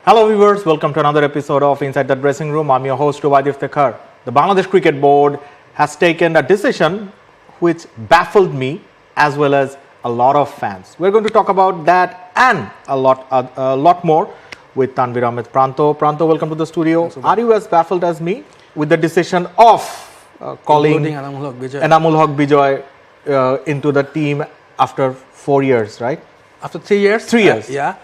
Hello viewers, welcome to another episode of Inside the Dressing Room. I'm your host Dhaka. The Bangladesh Cricket Board has taken a decision which baffled me as well as a lot of fans. We're going to talk about that and a lot more with Tanvir Ahmed Pranto. Pranto, welcome to the studio. Are you as baffled as me with the decision of calling Enamul Haq Bijoy into the team after 4 years, right? After 3 years? 3 years. Yeah.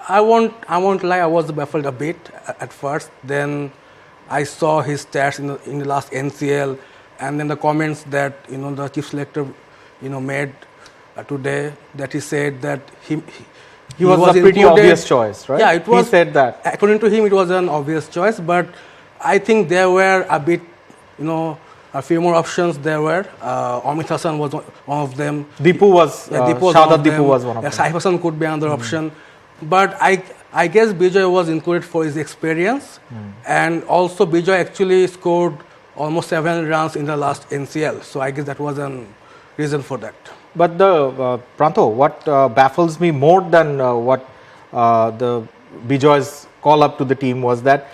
I won't lie, I was baffled a bit at first. Then I saw his stats in the last NCL, and then the comments that the chief selector made today, that he said that he was a pretty obvious choice, right? Yeah, it was. He said that. According to him, it was an obvious choice, but I think there were a bit, a few more options there were. Amit Hassan was one of them. Dipu was, Shahadab Dipu was one of them. Saif Hassan could be another option. But I guess Bijoy was included for his experience. And also Bijoy actually scored almost 7 runs in the last NCL. So I guess that was a reason for that. But Pranto, what baffles me more than what the Bijoy's call up to the team was that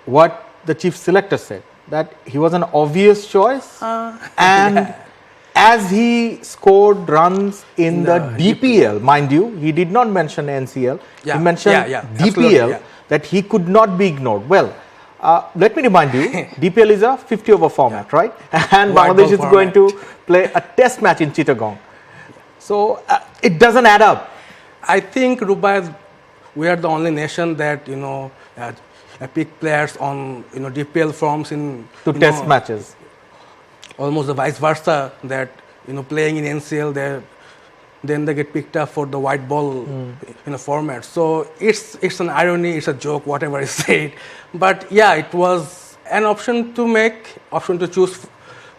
what the chief selector said, that he was an obvious choice, and as he scored runs in the DPL, mind you, he did not mention NCL, he mentioned DPL, that he could not be ignored. Well, let me remind you, DPL is a 50 over format, right? And Bangladesh is going to play a test match in Chittagong. So it doesn't add up. I think, Rubai, we are the only nation that pick players on DPL forms in test matches. Almost the vice versa, that playing in NCL, then they get picked up for the white ball format. So it's an irony, it's a joke, whatever is said. But yeah, it was an option to choose.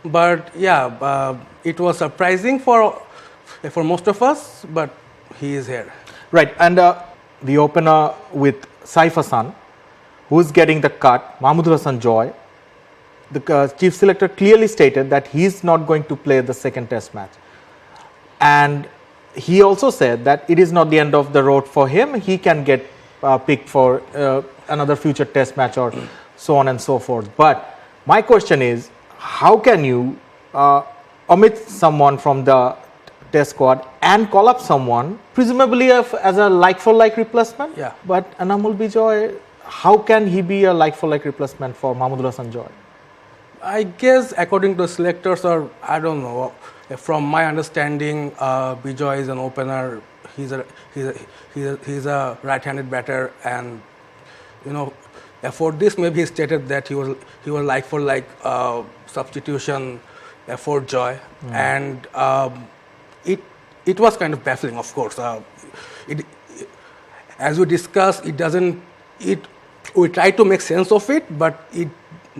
But yeah, it was surprising for most of us, but he is here. Right, and the opener with Saif Hassan, who is getting the cut, Mahmood Hassan Joy, the chief selector clearly stated that he is not going to play the second test match. And he also said that it is not the end of the road for him. He can get picked for another future test match or so on and so forth. But my question is, how can you omit someone from the test squad and call up someone, presumably as a like-for-like replacement? Yeah. But Enamul Bijoy, how can he be a like-for-like replacement for Mahmood Hassan Joy? I guess according to the selectors, or I don't know, from my understanding, Bijoy is an opener. He's a right-handed batter, and for this maybe he stated that he was like for like substitution for Joy, and it was kind of baffling, of course. As we discussed, we try to make sense of it, but it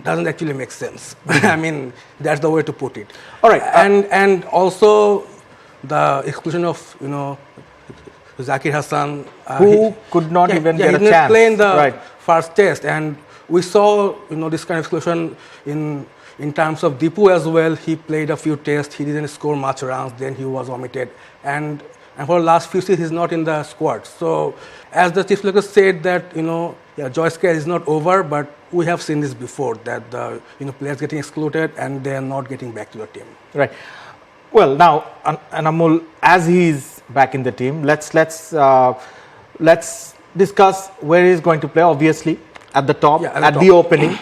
doesn't actually make sense. I mean, that's the way to put it. All right, and also the exclusion of Zakir Hassan, who could not even get a chance. He didn't play in the first test, and we saw this kind of exclusion in terms of Dipu as well. He played a few tests, he didn't score much runs, then he was omitted, and for the last few seasons he's not in the squad. So as the chief selector said that Joy's career is not over, but we have seen this before, that the players getting excluded and they are not getting back to the team. Right. Well, now Enamul, as he is back in the team, let's discuss where he is going to play. Obviously, at the top, at the opening,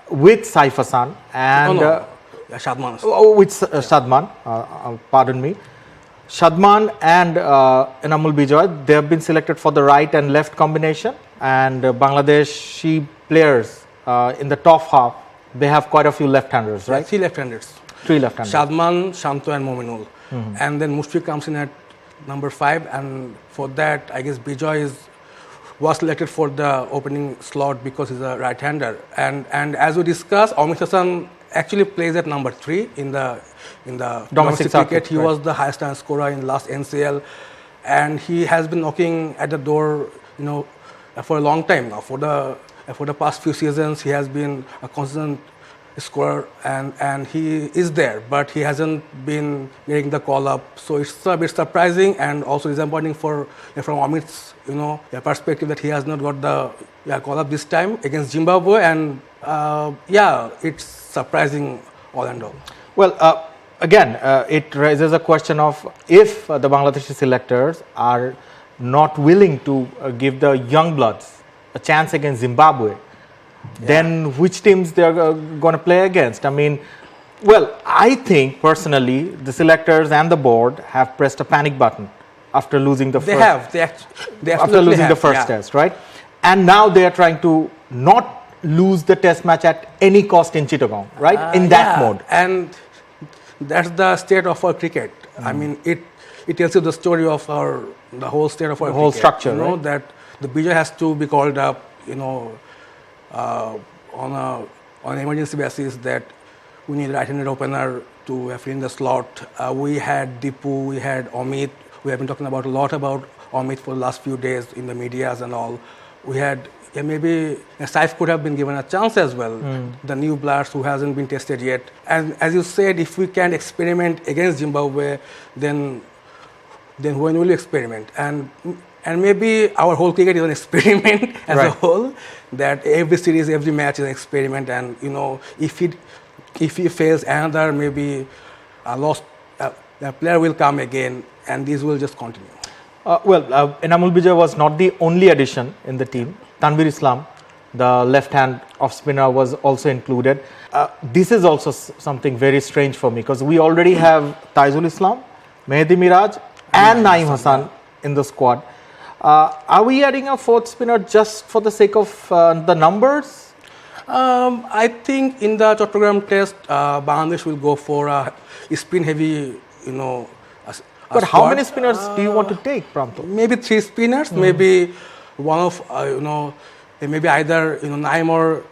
with Saif Hassan and Shadman. With Shadman. Pardon me. Shadman and Enamul Bijoy, they have been selected for the right and left combination, and Bangladeshi players in the top half, they have quite a few left-handers, right? 3 left-handers. 3 left-handers. Shadman, Shanto and Mominul. And then Mushfiq comes in at number 5, and for that, I guess Bijoy was selected for the opening slot because he's a right-hander. And as we discussed, Amit Hassan actually plays at number 3 in the domestic cricket. He was the highest run scorer in last NCL, and he has been knocking at the door, for a long time now. For the past few seasons, he has been a constant scorer, and he is there, but he hasn't been getting the call up. So it's a bit surprising and also disappointing from Amit's perspective that he has not got the call up this time against Zimbabwe, and it's surprising all and all. Well, again, it raises a question of if the Bangladeshi selectors are not willing to give the young bloods a chance against Zimbabwe, then which teams they are going to play against? I mean, well, I think personally the selectors and the board have pressed a panic button after losing the first test, right? And now they are trying to not lose the test match at any cost in Chittagong, right? In that mode. And that's the state of our cricket. I mean, it tells you the story of the whole state of our whole cricket, structure, right? That the BJ has to be called up, on an emergency basis, that we need a right-handed opener to fill in the slot. We had Dipu, we had Amit. We have been talking a lot about Amit for the last few days in the medias and all. We had maybe Saif could have been given a chance as well. The new players who hasn't been tested yet. And as you said, if we can experiment against Zimbabwe, then when will we experiment? And maybe our whole cricket is an experiment as a whole. That every series, every match is an experiment, and if he fails another, maybe a player will come again, and this will just continue. Enamul Bijay was not the only addition in the team. Tanvir Islam, the left-hand off-spinner, was also included. This is also something very strange for me because we already have Taizul Islam, Mehdi Miraj, and Naeem Hassan in the squad. Are we adding a fourth spinner just for the sake of the numbers? I think in the Chattogram test, Bangladesh will go for a spin-heavy, But how many spinners do you want to take, Pranto? Maybe 3 spinners, maybe one of, maybe either Naeem or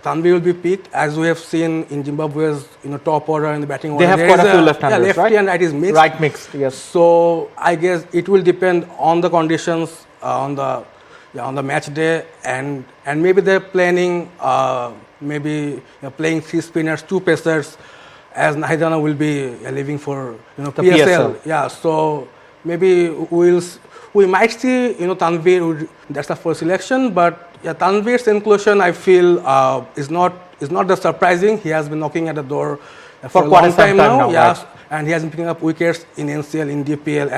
Tanvir will be picked, as we have seen in Zimbabwe's top order in the batting order. They have quite a few left-handers, lefty right? and right is mixed. Right mixed, yes. So I guess it will depend on the conditions on the match day, and maybe they're planning playing 3 spinners, 2 pacers, as Nahidana will be leaving for PSL. Yeah, so maybe we might see Tanvir. That's the first selection, but Tanvir's inclusion, I feel, is not that surprising. He has been knocking at the door for a long time now. Yes, right. And he has been picking up wickets in NCL, in DPL,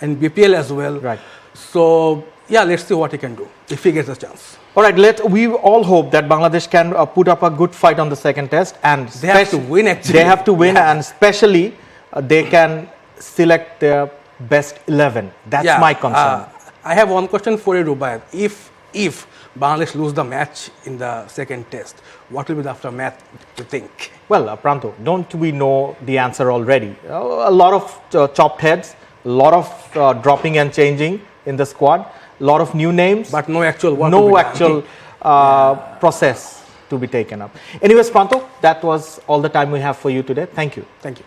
and BPL as well. Right. So let's see what he can do if he gets a chance. All right, we all hope that Bangladesh can put up a good fight on the second test, and they have to win. Actually, they have to win, and especially they can select their best 11. That's my concern. I have one question for you, Rubaiyat. If Bangladesh lose the match in the second test, what will be the aftermath, you think? Well, Pranto, don't we know the answer already? A lot of chopped heads, a lot of dropping and changing in the squad, a lot of new names, but no actual work, process to be taken up. Anyways, Pranto, that was all the time we have for you today. Thank you. Thank you.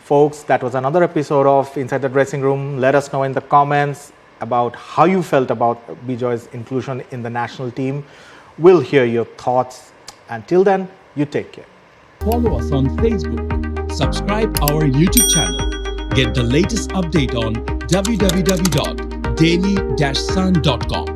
Folks, that was another episode of Inside the Dressing Room. Let us know in the comments about how you felt about Bijoy's inclusion in the national team. We'll hear your thoughts. Until then, you take care. Follow us on Facebook. Subscribe our YouTube channel. Get the latest update on www.daily-sun.com.